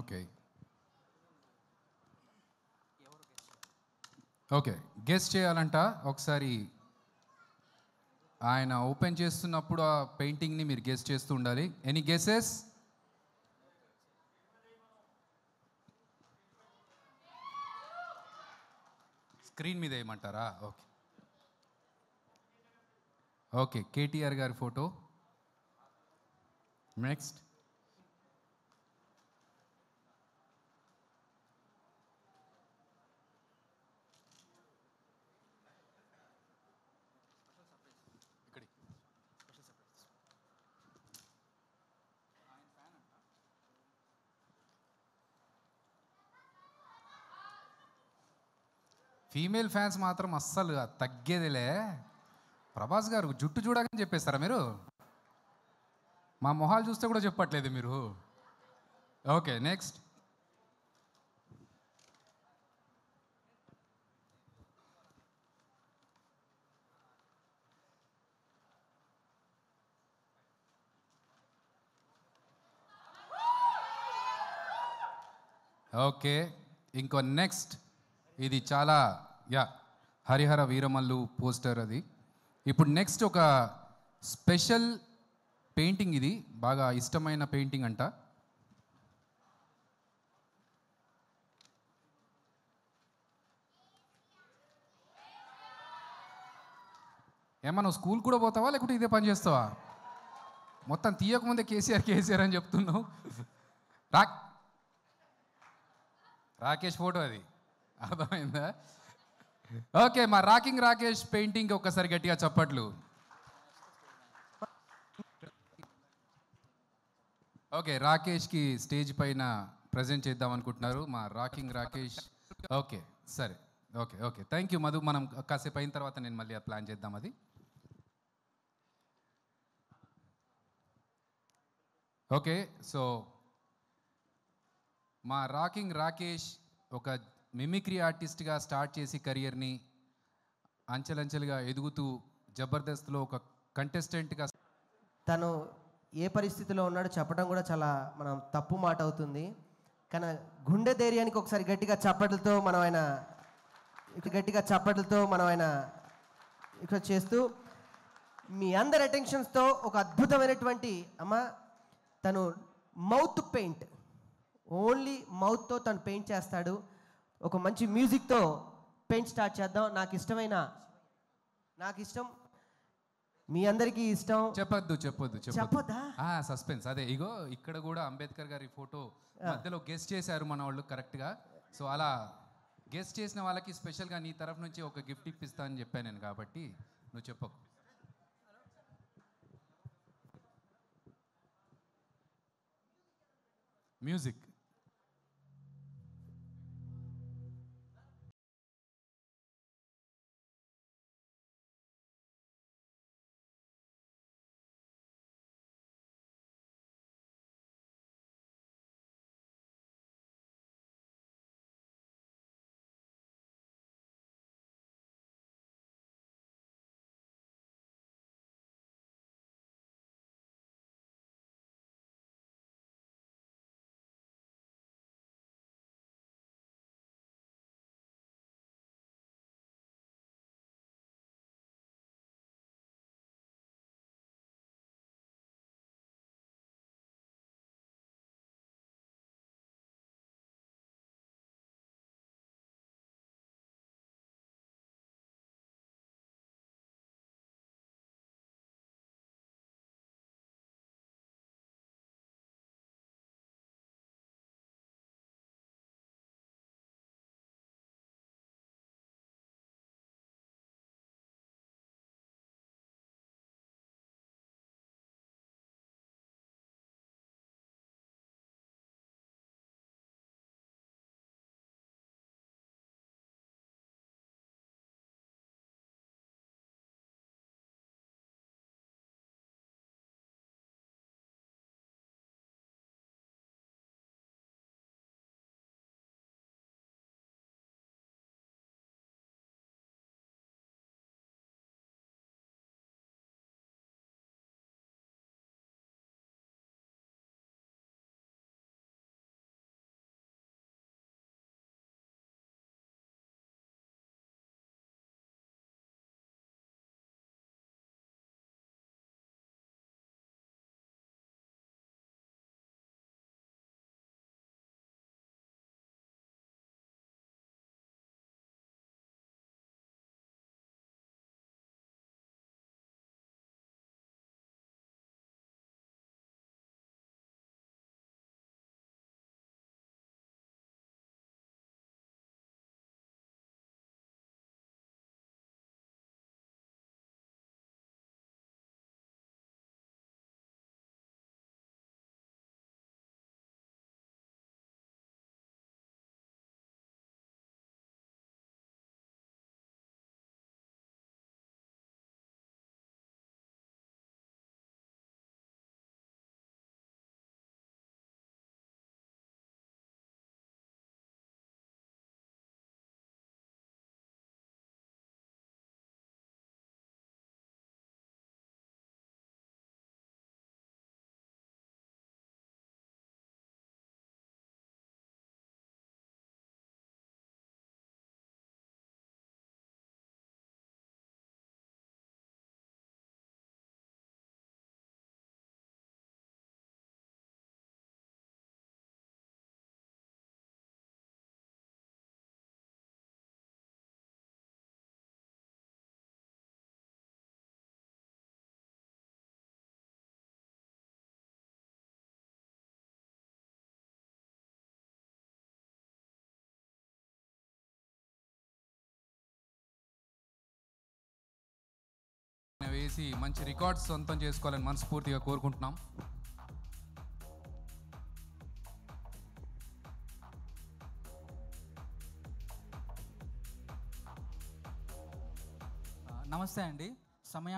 Okay. Okay. Guess చేయాలంట. ఒకసారి ఆయన ఓపెన్ చేస్తున్నప్పుడు ఆ పెయింటింగ్‌ని మీరు గెస్ చేస్తూ ఉండాలి. Any guesses? స్క్రీన్ మీద ఏమంటారా? ఓకే. ఓకే. కేటీఆర్ గారి ఫోటో. నెక్స్ట్. ఫీమేల్ ఫ్యాన్స్ మాత్రం అస్సలు తగ్గేదిలే. ప్రభాస్ గారు జుట్టు చూడగానే చెప్పేస్తారా మీరు? మా మొహాలు చూస్తే కూడా చెప్పట్లేదు మీరు. ఓకే. నెక్స్ట్. ఓకే. ఇంకో నెక్స్ట్. ఇది చాలా హరిహర వీరమల్లు పోస్టర్ అది. ఇప్పుడు నెక్స్ట్ ఒక స్పెషల్ పెయింటింగ్, ఇది బాగా ఇష్టమైన పెయింటింగ్ అంట. ఏమన్నా నువ్వు స్కూల్ కూడా పోతావా లేకుంటే ఇదే పని చేస్తావా? మొత్తం తీయకముందే కేసీఆర్ కేసీఆర్ అని చెప్తున్నావు. రా రాకేష్ ఫోటో అది, అర్థమైందా? ఓకే, మా రాకింగ్ రాకేష్ పెయింటింగ్ ఒక్కసారి గట్టిగా చప్పట్లు. ఓకే, రాకేష్కి స్టేజ్ పైన ప్రజెంట్ చేద్దాం అనుకుంటున్నారు మా రాకింగ్ రాకేష్. ఓకే, సరే. Okay okay, thank you Madhu. మనం కాసేపు అయిన తర్వాత నేను మళ్ళీ ప్లాన్ చేద్దాం అది. ఓకే, సో మా రాకింగ్ రాకేష్ ఒక మిమిక్రీ ఆర్టిస్ట్గా స్టార్ట్ చేసి కెరియర్ని అంచెలంచెలుగా ఎదుగుతూ జబర్దస్త్లో ఒక కంటెస్టెంట్గా. తను ఏ పరిస్థితిలో ఉన్నాడో చెప్పడం కూడా చాలా మనం తప్పు మాట అవుతుంది. కానీ గుండె ధైర్యానికి ఒకసారి గట్టిగా చప్పట్లతో మనం ఆయన ఇక్కడ చేస్తూ మీ అందరి అటెన్షన్స్తో ఒక అద్భుతమైనటువంటి తను మౌత్ పెయింట్, ఓన్లీ మౌత్తో తను పెయింట్ చేస్తాడు. ఒక మంచి మ్యూజిక్తో పెయింట్ స్టార్ట్ చేద్దాం. నాకు ఇష్టం, మీ అందరికీ ఇష్టం. చెప్పొద్దా? సస్పెన్స్. అదే ఇగో ఇక్కడ కూడా అంబేద్కర్ గారి ఫోటో మధ్యలో గెస్ట్ చేశారు మన వాళ్ళు కరెక్ట్గా. సో అలా గెస్ట్ చేసిన వాళ్ళకి స్పెషల్గా నీ తరఫు నుంచి ఒక గిఫ్ట్ ఇప్పిస్తా అని చెప్పాను నేను, కాబట్టి నువ్వు చెప్పకు. మ్యూజిక్. చేసి మంచి రికార్డ్స్ సొంతం చేసుకోవాలని మనస్ఫూర్తిగా కోరుకుంటున్నాం. నమస్తే అండి. సమయాన్ని